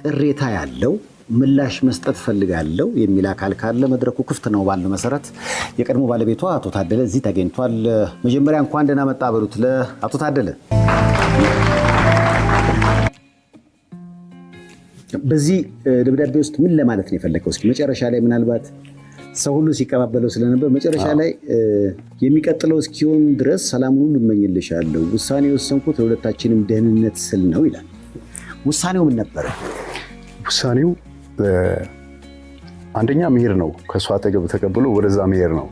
ቅሬታ ያለው ምላሽ መስጠት ፈልጋለሁ የሚል አካል ካለ መድረኩ ክፍት ነው ባለው መሰረት የቀድሞ ባለቤቷ አቶ ታደለ እዚህ ተገኝቷል። መጀመሪያ እንኳን ደህና መጣ በሉት ለአቶ ታደለ። በዚህ ደብዳቤ ውስጥ ምን ለማለት ነው የፈለከው? እስኪ መጨረሻ ላይ ምናልባት ሰው ሁሉ ሲቀባበለው ስለነበር መጨረሻ ላይ የሚቀጥለው እስኪሆን ድረስ ሰላም ሁሉ እመኝልሻለሁ፣ ውሳኔ የወሰንኩት ለሁለታችንም ደህንነት ስል ነው ይላል። ውሳኔው ምን ነበረ? ውሳኔው አንደኛ መሄድ ነው። ከእሷ አጠገብ ተቀብሎ ወደዛ መሄድ ነው።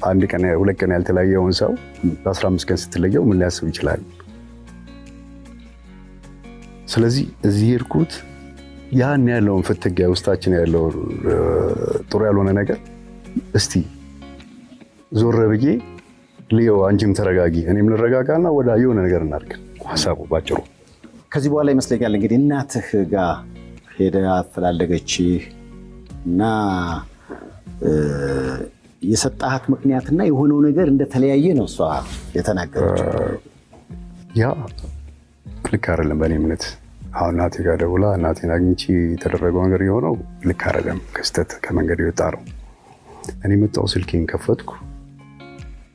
አንድ ቀን ሁለት ቀን ያልተለያየውን ሰው በ15 ቀን ስትለየው ምን ሊያስብ ይችላል? ስለዚህ እዚህ ሄድኩት ያን ያለውን ፍትጊያ ውስጣችን ያለው ጥሩ ያልሆነ ነገር እስቲ ዞር ብዬ ልየው፣ አንቺም ተረጋጊ እኔም ልረጋጋና ወደ የሆነ ነገር እናድርግ ሀሳቡ ባጭሩ። ከዚህ በኋላ ይመስለኛል እንግዲህ እናትህ ጋር ሄደ አፈላለገች እና የሰጣሃት ምክንያትና የሆነው ነገር እንደተለያየ ነው እሷ የተናገረችው። ያ ልክ አይደለም በእኔ እምነት። አሁን እናቴ ጋር ደውላ እናቴን አግኝቼ የተደረገው ነገር የሆነው ልክ አይደለም፣ ከስተት ከመንገድ የወጣ ነው። እኔ መጣሁ፣ ስልኬን ከፈትኩ፣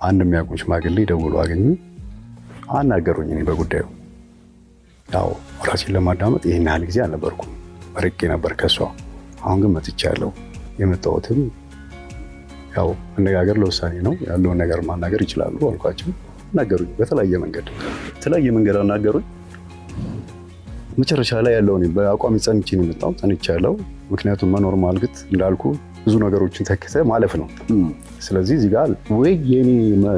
አንድ የሚያውቁኝ ሽማግሌ ደውሎ አገኙ፣ አናገሩኝ። እኔ በጉዳዩ ያው ራሴን ለማዳመጥ ይህን ያህል ጊዜ አልነበርኩም፣ ርቄ ነበር ከሷ። አሁን ግን መጥቻለሁ። የመጣሁትም ያው መነጋገር ለውሳኔ ነው፣ ያለውን ነገር ማናገር ይችላሉ አልኳቸው። አናገሩኝ፣ በተለያየ መንገድ አናገሩኝ። መጨረሻ ላይ ያለውን በአቋም ጸንቼ ነው የመጣሁት። ጸንቻለሁ፣ ምክንያቱም መኖር ማልግት እንዳልኩ ብዙ ነገሮችን ተከተ ማለፍ ነው። ስለዚህ እዚህ ጋር ወይ የኔ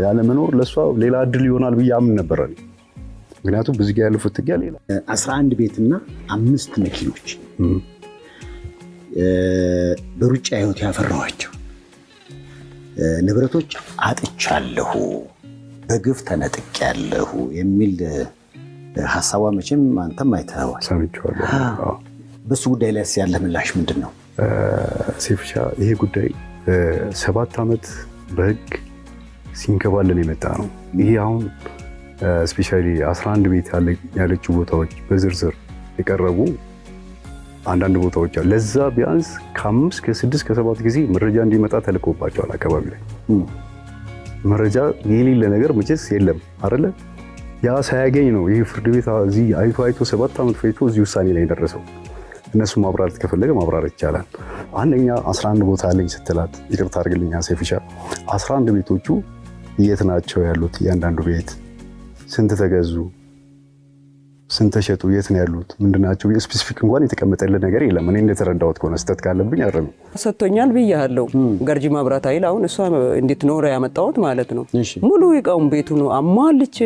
ያለ መኖር ለሷ ሌላ እድል ይሆናል ብዬ አምን ነበር። ምክንያቱም ብዙ ጋር ያለፉት ትግያ ሌላ 11 ቤትና 5 መኪኖች በሩጫ ህይወት ያፈራኋቸው ንብረቶች አጥቻለሁ፣ በግፍ ተነጥቄያለሁ የሚል ሐሳቧ መቼም አንተም አይተኸዋል። ሰምቼዋለሁ። በሱ ጉዳይ ላይ ያለ ምላሽ ምንድን ነው? ሴፍሻ ይሄ ጉዳይ 7 ዓመት በህግ ሲንከባለል የመጣ ነው። ይሄ አሁን ስፔሻሊ 11 ቤት ያለችው ቦታዎች በዝርዝር የቀረቡ አንዳንድ ቦታዎች አሉ። ለዛ ቢያንስ ከ5 ከ6 ከ7 ጊዜ መረጃ እንዲመጣ ተልኮባቸዋል። አካባቢ ላይ መረጃ የሌለ ነገር መቼስ የለም አይደለ? ያ ሳያገኝ ነው ይህ ፍርድ ቤት እዚህ አይቶ 7 ዓመት ፈጅቶ እዚህ ውሳኔ ላይ ደረሰው። እነሱ ማብራራት ከፈለገ ማብራራት ይቻላል። አንደኛ 11 ቦታ አለኝ ስትላት፣ ይቅርታ አድርግልኛ ሴፍሻ፣ 11 ቤቶቹ የት ናቸው ያሉት? እያንዳንዱ ቤት ስንት ተገዙ፣ ስንት ተሸጡ፣ የት ነው ያሉት፣ ምንድናቸው? ስፔሲፊክ እንኳን የተቀመጠልን ነገር የለም። እኔ እንደተረዳሁት ከሆነ ስህተት ካለብኝ አረም ሰጥቶኛል ብያለሁ። ገርጂ መብራት ኃይል አሁን እሷ እንዴት ኖረ ያመጣሁት ማለት ነው። ሙሉ ይቃውም ቤቱ ነው አሟልቼ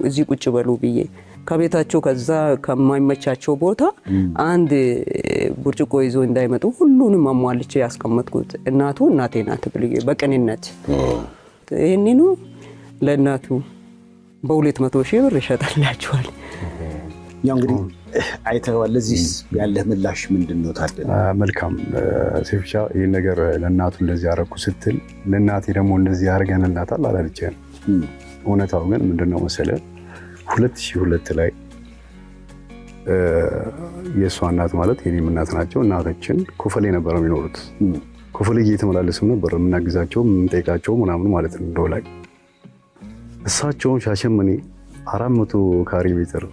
እዚህ ቁጭ በሉ ብዬ ከቤታቸው ከዛ ከማይመቻቸው ቦታ አንድ ብርጭቆ ይዞ እንዳይመጡ ሁሉንም አሟልቼ ያስቀመጥኩት። እናቱ እናቴ ናት ብዬ በቅንነት ይሄንኑ ለእናቱ በ200,000 ብር ይሸጣላችኋል። ያው እንግዲህ አይተኸዋል። ለዚህ ያለህ ምላሽ ምንድን ነው ታደለ? መልካም ሴፍሻ፣ ይህን ነገር ለእናቱ እንደዚህ ያደረኩ ስትል ለእናቴ ደግሞ እንደዚህ ያደርገንላታል አላለችም። እውነታው ግን ምንድነው መሰለህ 2002 ላይ የእሷ እናት ማለት የኔም እናት ናቸው። እናታችን ኮፈሌ ነበር የሚኖሩት። ኮፈሌ እየተመላለስም ነበር የምናግዛቸው የምንጠይቃቸው ምናምን ማለት ነው። እንደው ላይ እሳቸውን ሻሸመኔ 400 ካሬ ሜትር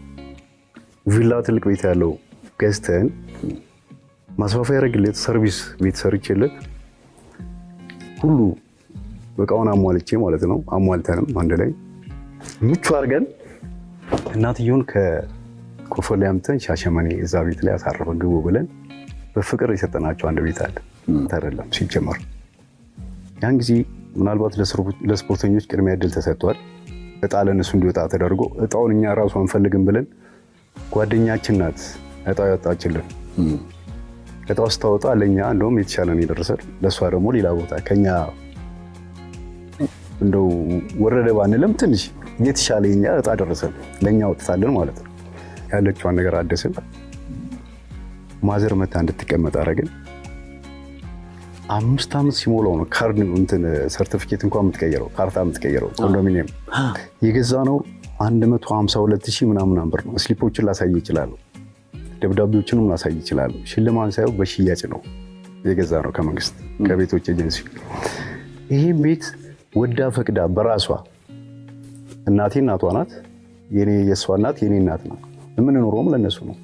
ቪላ ትልቅ ቤት ያለው ገዝተን ማስፋፋያ ያደረግለት ሰርቪስ ቤት ሰርቼለት ሁሉ በቃውን አሟልቼ ማለት ነው። አሟልተንም አንድ ላይ ምቹ አድርገን እናትየውን ከኮፈሌ አምጥተን ሻሸመኔ እዛ ቤት ላይ አሳረፈ ግቡ ብለን በፍቅር የሰጠናቸው አንድ ቤት አለ። አይደለም ሲጀመር ያን ጊዜ ምናልባት ለስፖርተኞች ቅድሚያ እድል ተሰጥቷል። እጣ ለነሱ እንዲወጣ ተደርጎ እጣውን እኛ ራሱ አንፈልግም ብለን ጓደኛችን ናት እጣ ያወጣችልን። እጣው ስታወጣ ለእኛ እንደውም የተሻለ ነው የደረሰን፣ ለእሷ ደግሞ ሌላ ቦታ ከኛ እንደው ወረደ ባንልም ትንሽ የተሻለ የኛ እጣ ደረሰን፣ ለእኛ ወጥታለን ማለት ነው። ያለችዋን ነገር አደስን። ማዘር መታ እንድትቀመጥ አደረግን። 5 ዓመት ሲሞላው ነው ካርድ እንትን ሰርቲፊኬት እንኳን የምትቀየረው ካርታ የምትቀየረው። ኮንዶሚኒየም የገዛ ነው 152,000 ምናምን ብር ነው። ስሊፖችን ላሳይ ይችላል። ደብዳቤዎችንም ላሳይ ይችላል። ሽልማት ሳይሆን በሽያጭ ነው የገዛ ነው ከመንግስት ከቤቶች ኤጀንሲ። ይሄን ቤት ወዳ ፈቅዳ በራሷ እናቴ እናቷ ናት፣ የእሷ እናት የኔ እናት ናት። የምንኖረውም ለነሱ ነው፣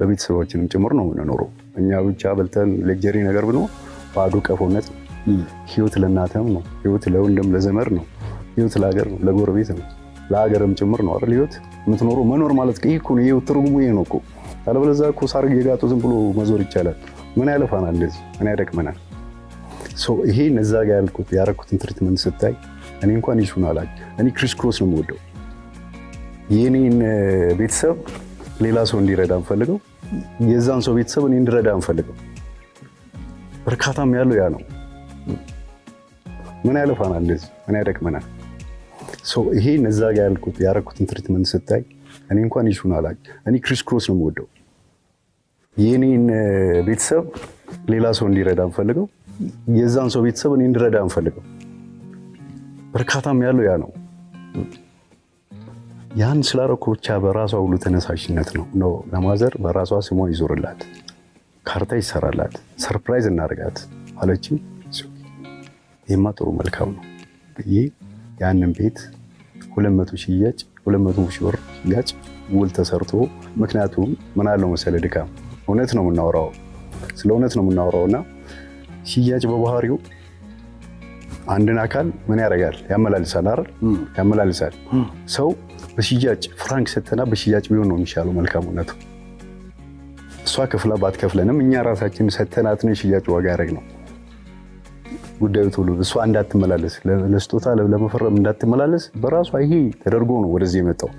ለቤተሰባችንም ጭምር ነው የምንኖረው። እኛ ብቻ በልተን ሌክጀሪ ነገር ብንሆን ባዶ ቀፎነት ነው። ህይወት ለእናትም ነው፣ ህይወት ለወንድም ለዘመድ ነው፣ ህይወት ለሀገር ነው፣ ለጎረቤት ነው፣ ለሀገርም ጭምር ነው አይደል? ህይወት የምትኖረው መኖር ማለት ይሄ እኮ ነው። ይሄ ትርጉሙ ይሄ ነው እኮ። አለበለዚያ እኮ ሳር እየጋጡ ዝም ብሎ መዞር ይቻላል። ምን ያለፋናል? እንደዚህ ምን ያደክመናል? ይሄ እዛ ጋ ያልኩት ያረኩትን ትሪትመንት ስታይ እኔ እንኳን ይሱን አላኝ። እኔ ክሪስ ክሮስ ነው የምወደው። የኔን ቤተሰብ ሌላ ሰው እንዲረዳ እንፈልገው፣ የዛን ሰው ቤተሰብ እኔ እንዲረዳ እንፈልገው። እርካታም ያለው ያ ነው። ምን ያለፋናል? እንደዚህ ምን ያደክመናል? ይሄ እዛ ጋ ያልኩት ያረኩትን ትሪትመንት ስታይ እኔ እንኳን ይሱን አላኝ። እኔ ክሪስ ክሮስ ነው የምወደው። የኔን ቤተሰብ ሌላ ሰው እንዲረዳ እንፈልገው፣ የዛን ሰው ቤተሰብ እኔ እንዲረዳ እንፈልገው። እርካታም ያለው ያ ነው። ያን ስላረኩ ብቻ በራሷ ሁሉ ተነሳሽነት ነው ለማዘር በራሷ ስሟ ይዞርላት፣ ካርታ ይሰራላት፣ ሰርፕራይዝ እናደርጋት አለች። ይሄማ ጥሩ መልካም ነው ብዬ ያንን ቤት 200 ሽያጭ 200 ሺህ ብር ሽያጭ ውል ተሰርቶ። ምክንያቱም ምን አለው መሰለህ ድካም እውነት ነው የምናወራው፣ ስለ እውነት ነው የምናወራውና ሽያጭ በባህሪው አንድን አካል ምን ያደርጋል? ያመላልሳል አይደል? ያመላልሳል። ሰው በሽያጭ ፍራንክ ሰተና በሽያጭ ቢሆን ነው የሚሻለው መልካምነቱ። እሷ ከፍላ ባትከፍለንም እኛ ራሳችን ሰተናት ነው ሽያጭ ዋጋ ያደረግ ነው ጉዳዩ ቶሎ እሷ እንዳትመላለስ ለስጦታ ለመፈረም እንዳትመላለስ በራሷ ይሄ ተደርጎ ነው ወደዚህ የመጣው።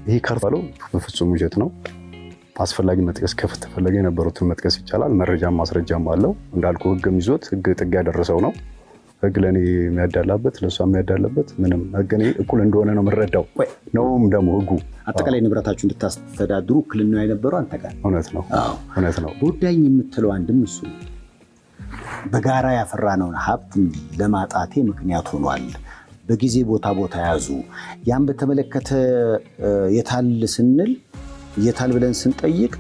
ይሄ ካርታለው በፍጹም ውሸት ነው። አስፈላጊ መጥቀስ ከተፈለገ የነበሩትን መጥቀስ ይቻላል። መረጃም ማስረጃም አለው። እንዳልኩ ህግም ይዞት ህግ ጥግ ያደረሰው ነው። ህግ ለእኔ የሚያዳላበት ለእሷ የሚያዳላበት ምንም ህግ እኔ እኩል እንደሆነ ነው የምረዳው። ነውም ደግሞ ህጉ አጠቃላይ ንብረታችሁ እንድታስተዳድሩ እኩልና የነበረው አንተ ጋር እውነት ነው። እውነት ነው። ጉዳይኝ የምትለው አንድም እሱ በጋራ ያፈራነውን ሀብት ለማጣቴ ምክንያት ሆኗል። በጊዜ ቦታ ያዙ። ያን በተመለከተ የታል ስንል የታል ብለን ስንጠይቅ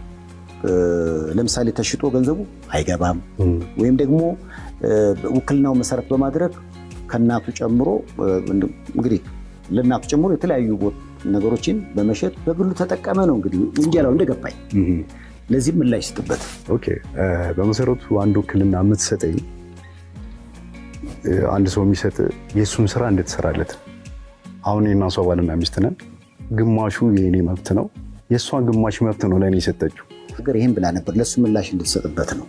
ለምሳሌ ተሽጦ ገንዘቡ አይገባም ወይም ደግሞ ውክልናው መሰረት በማድረግ ከናቱ ጨምሮ እንግዲህ ለናቱ ጨምሮ የተለያዩ ነገሮችን በመሸጥ በግሉ ተጠቀመ ነው እንግዲህ ወንጀላው እንደገባኝ። ለዚህ ምን ላይ ስጥበት? ኦኬ በመሰረቱ አንድ ውክልና የምትሰጠኝ አንድ ሰው የሚሰጥ የሱን ስራ እንድትሰራለት። አሁን የእና እሷ ባልና ሚስት ነን። ግማሹ የኔ መብት ነው፣ የእሷን ግማሽ መብት ነው ለእኔ የሰጠችው። ይህን ብላ ነበር ለሱ ምላሽ እንድትሰጥበት ነው።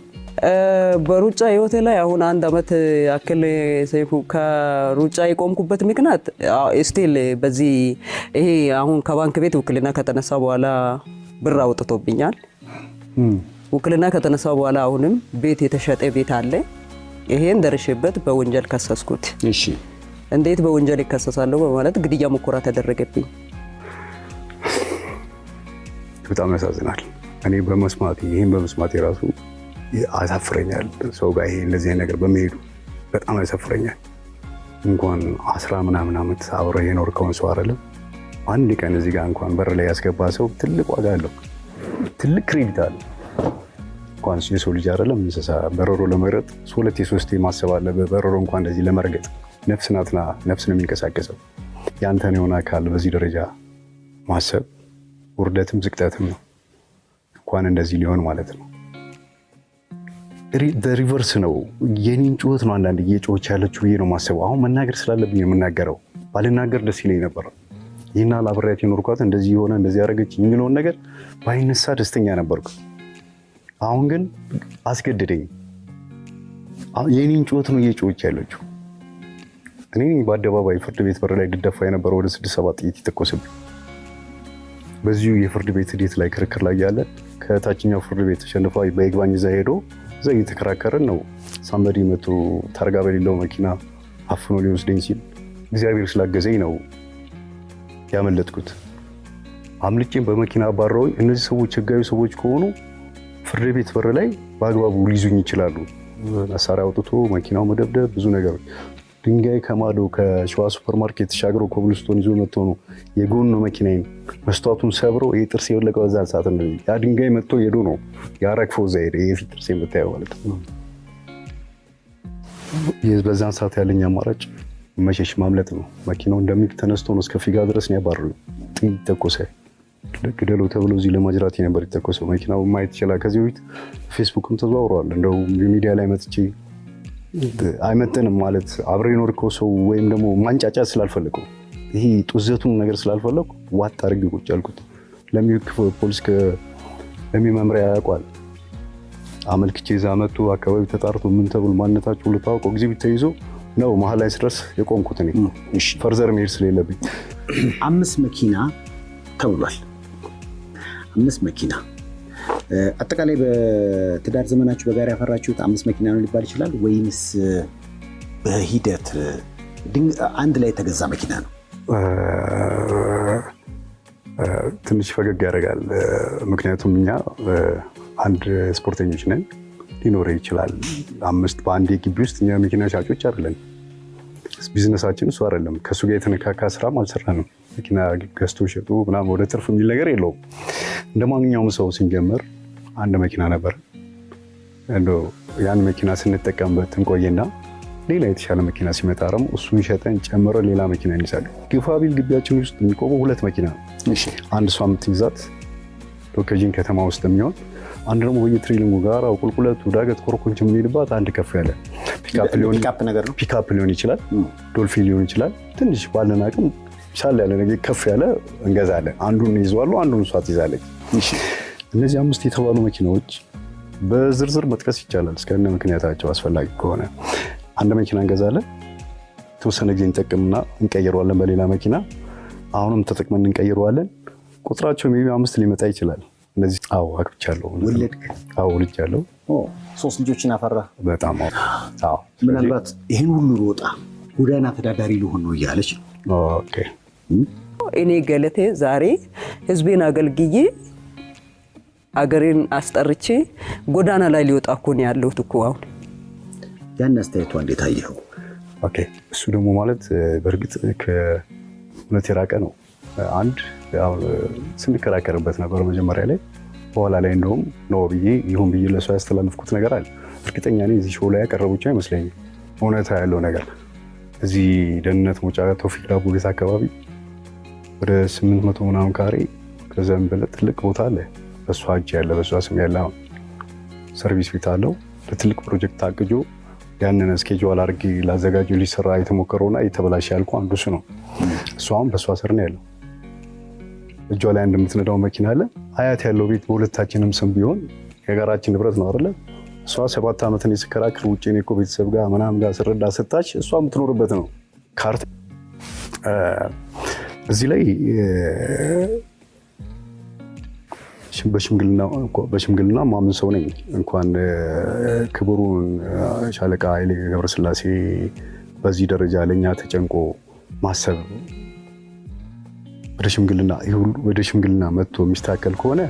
በሩጫ ህይወቴ ላይ አሁን 1 ዓመት ያክል ሰይፉ ከሩጫ የቆምኩበት ምክንያት ስቲል በዚህ ይሄ አሁን ከባንክ ቤት ውክልና ከተነሳ በኋላ ብር አውጥቶብኛል። ውክልና ከተነሳ በኋላ አሁንም ቤት የተሸጠ ቤት አለ። ይሄን ደርሼበት በወንጀል ከሰስኩት። እሺ እንዴት በወንጀል ይከሰሳለሁ በማለት ግድያ ሙከራ ተደረገብኝ። በጣም ያሳዝናል። እኔ ይሄን በመስማቴ ራሱ አሳፍረኛል። ሰው ጋር ይሄ እንደዚህ ነገር በመሄዱ በጣም ያሳፍረኛል። እንኳን 10 ምናምን ዓመት አብረህ የኖርከውን ሰው አይደለም አንድ ቀን እዚህ ጋር እንኳን በር ላይ ያስገባ ሰው ትልቅ ዋጋ አለው፣ ትልቅ ክሬዲት አለ። እንኳን የሰው ልጅ አይደለም እንስሳ በረሮ ለመረጥ 2-3 ማሰብ አለበት። በረሮ እንኳን እንደዚህ ለመርገጥ ነፍስ ናትና ነፍስ ነው የሚንቀሳቀሰው። ያንተን የሆነ አካል በዚህ ደረጃ ማሰብ ውርደትም ዝቅጠትም ነው። እንኳን እንደዚህ ሊሆን ማለት ነው። ሪቨርስ ነው። የኔን ጩኸት ነው አንዳንድ እየጮች ያለችው ብዬ ነው ማሰበው። አሁን መናገር ስላለብኝ የምናገረው፣ ባልናገር ደስ ይለኝ ነበር። ይህና ላብሬያት የኖርኳት እንደዚህ የሆነ እንደዚህ ያደረገች የሚለውን ነገር ባይነሳ ደስተኛ ነበርኩ። አሁን ግን አስገድደኝ። የኔን ጩኸት ነው እየጮች ያለችው። እኔ በአደባባይ ፍርድ ቤት በር ላይ ድደፋ የነበረው ወደ 6-7 ጥይት የተኮሰብኝ። በዚሁ የፍርድ ቤት ሂደት ላይ ክርክር ላይ ያለ ከታችኛው ፍርድ ቤት ተሸንፏ በይግባኝ እዛ ሄዶ እዛ እየተከራከረን ነው። ሳምበዲ መቶ ታርጋ በሌለው መኪና አፍኖ ሊወስደኝ ሲል እግዚአብሔር ስላገዘኝ ነው ያመለጥኩት። አምልጬን በመኪና አባረውኝ። እነዚህ ሰዎች ህጋዊ ሰዎች ከሆኑ ፍርድ ቤት በር ላይ በአግባቡ ሊይዙኝ ይችላሉ። መሳሪያ አውጥቶ መኪናው መደብደብ፣ ብዙ ነገሮች። ድንጋይ ከማዶ ከሸዋ ሱፐር ማርኬት ተሻግሮ ኮብልስቶን ይዞ መጥቶ ነው የጎን መኪናዬን መስታወቱን ሰብሮ ይሄ ጥርስ የወለቀው በዛ ሰዓት ነው። ያ ድንጋይ መጥቶ ሄዶ ነው ያረግፈው እዛ ሄደ። የፊት ጥርስ የምታየው ማለት ነው። በዛን ሰዓት ያለኝ አማራጭ መሸሽ ማምለጥ ነው። መኪናው እንደሚል ተነስቶ ነው እስከ ፊጋ ድረስ ነው ያባረሩኝ። ጥይት ተኮሰ። ግደለው ተብሎ እዚህ ለማጅራቴ ነበር የተኮሰው። መኪናው ማየት ይችላል። ከዚህ በፊት ፌስቡክም ተዘዋውረዋል። እንደው ሚዲያ ላይ መጥቼ አይመጥንም ማለት አብሬ የኖርከው ሰው ወይም ደግሞ ማንጫጫ ስላልፈለገው ይሄ ጡዘቱን ነገር ስላልፈለኩ ዋጥ አድርጌ ቁጭ ያልኩት። ፖሊስ ለሚመምሪያ ያውቋል። አመልክቼ እዛ መጥቶ አካባቢ ተጣርቶ ምን ተብሎ ማንነታቸው ሁሉ ታውቆ ኤግዚቢት ተይዞ ነው መሀል ላይ ስደርስ የቆምኩት እኔ። ፈርዘር መሄድ ስለሌለብኝ 5 መኪና ተብሏል። 5 መኪና አጠቃላይ በትዳር ዘመናችሁ በጋራ ያፈራችሁት 5 መኪና ነው ሊባል ይችላል ወይንስ በሂደት አንድ ላይ የተገዛ መኪና ነው? ትንሽ ፈገግ ያደርጋል። ምክንያቱም እኛ አንድ ስፖርተኞች ነን። ሊኖር ይችላል 5 በአንድ ግቢ ውስጥ እኛ መኪና ሻጮች አይደለን። ቢዝነሳችን እሱ አይደለም። ከእሱ ጋር የተነካካ ስራም አልሰራንም። መኪና ገዝቶ ሸጡ ምናምን ወደ ትርፍ የሚል ነገር የለውም። እንደ ማንኛውም ሰው ስንጀምር አንድ መኪና ነበር። ያን መኪና ስንጠቀምበት እንቆይና ሌላ የተሻለ መኪና ሲመጣ ደግሞ እሱን ሸጠን ጨምረን ሌላ መኪና እንይዛለን። ግፋ ቢል ግቢያችን ውስጥ የሚቆመው 2 መኪና ነው። አንድ እሷ የምትይዛት ሎኬጅን ከተማ ውስጥ የሚሆን አንድ ደግሞ በየትሪሊንጉ ጋር ቁልቁለቱ ዳገት ኮርኮንች የምንሄድባት አንድ ከፍ ያለ ፒካፕ ሊሆን ይችላል፣ ዶልፊን ሊሆን ይችላል። ትንሽ ባለን አቅም ሻል ያለ ነገር ከፍ ያለ እንገዛለን። አንዱን ይዘዋሉ፣ አንዱን እሷ ትይዛለች። እነዚህ 5 የተባሉ መኪናዎች በዝርዝር መጥቀስ ይቻላል እስከነ ምክንያታቸው አስፈላጊ ከሆነ። አንድ መኪና እንገዛለን፣ የተወሰነ ጊዜ እንጠቅምና እንቀይረዋለን በሌላ መኪና፣ አሁንም ተጠቅመን እንቀይረዋለን። ቁጥራቸው ሜቢ 5 ሊመጣ ይችላል። እነዚህ አግብቻለሁ። ወለድክ? ወልጃለሁ። 3 ልጆችን አፈራ። በጣም ምናልባት ይህን ሁሉ ሮጣ ጎዳና ተዳዳሪ ልሆን ነው እያለች ነው። ኦኬ። እኔ ገለቴ ዛሬ ህዝቤን አገልግዬ አገሬን አስጠርቼ ጎዳና ላይ ሊወጣ እኮ ነው ያለሁት እኮ አሁን። ያን አስተያየቷ እንዴት አየኸው? ኦኬ። እሱ ደግሞ ማለት በእርግጥ ከእውነት የራቀ ነው። አንድ ስንከራከርበት ነበር መጀመሪያ ላይ። በኋላ ላይ እንደውም ነው ብዬ ይሁን ብዬ ለሷ ያስተላለፍኩት ነገር አለ። እርግጠኛ ነኝ እዚህ ሾው ላይ ያቀረቡች አይመስለኝም። እውነታ ያለው ነገር እዚህ ደህንነት መውጫ ቶፊቅ ዳቦ ቤት አካባቢ ወደ 800 ምናምን ካሬ ከዛም በላይ ትልቅ ቦታ አለ። በሷ እጅ ያለ በሷ ስም ያለ ሰርቪስ ቤት አለው። ለትልቅ ፕሮጀክት ታቅጆ ያንን ስኬጁል አድርጌ ላዘጋጀው ሊሰራ የተሞከረውና የተበላሸ ያልኩ አንዱ እሱ ነው። እሷም በሷ ስር ነው ያለው። እጇ ላይ እንደምትነዳው መኪና አለ። አያት ያለው ቤት በሁለታችንም ስም ቢሆን የጋራችን ንብረት ነው አይደለ? እሷ 7 ዓመት እኔ ስከራከር ውጭ እኔ እኮ ቤተሰብ ጋር ምናምን ጋር ስረዳ ስታች እሷ የምትኖርበት ነው ካርታ። እዚህ ላይ በሽምግልና ማምን ሰው ነኝ። እንኳን ክቡሩን ሻለቃ ኃይሌ ገብረስላሴ በዚህ ደረጃ ለኛ ተጨንቆ ማሰብ ወደ ሽምግልና መጥቶ የሚስተካከል ከሆነ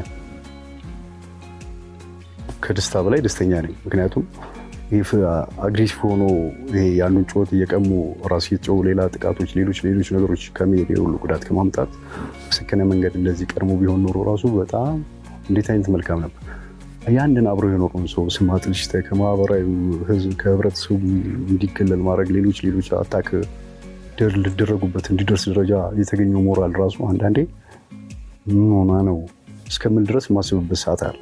ከደስታ በላይ ደስተኛ ነኝ። ምክንያቱም ይህ አግሬሲቭ ሆኖ ይሄ ያሉን ጩኸት እየቀሙ ራሱ የተጨው ሌላ ጥቃቶች፣ ሌሎች ነገሮች ከመሄድ የሁሉ ጉዳት ከማምጣት በሰከነ መንገድ እንደዚህ ቀድሞ ቢሆን ኖሮ ራሱ በጣም እንዴት አይነት መልካም ነበር። ያንን አብሮ የኖረውን ሰው ስም አጥልሽተ ከማህበራዊ ህዝብ ከህብረተሰቡ እንዲገለል ማድረግ ሌሎች አታክ ሊደረጉበት እንዲደርስ ደረጃ የተገኘው ሞራል ራሱ አንዳንዴ ምን ሆና ነው እስከምል ድረስ ማስብበት ሰዓት አለ።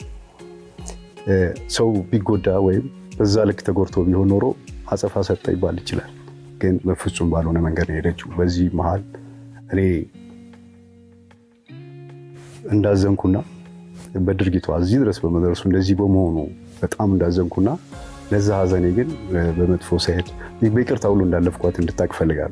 ሰው ቢጎዳ ወይም በዛ ልክ ተጎድቶ ቢሆን ኖሮ አጸፋ ሰጠ ይባል ይችላል። ግን በፍጹም ባልሆነ መንገድ ነው የሄደችው። በዚህ መሀል እኔ እንዳዘንኩና በድርጊቷ እዚህ ድረስ በመድረሱ እንደዚህ በመሆኑ በጣም እንዳዘንኩና ለዛ ሀዘኔ ግን በመጥፎ ሳይሄድ በይቅርታ ሁሉ እንዳለፍኳት እንድታቅ ፈልጋለሁ።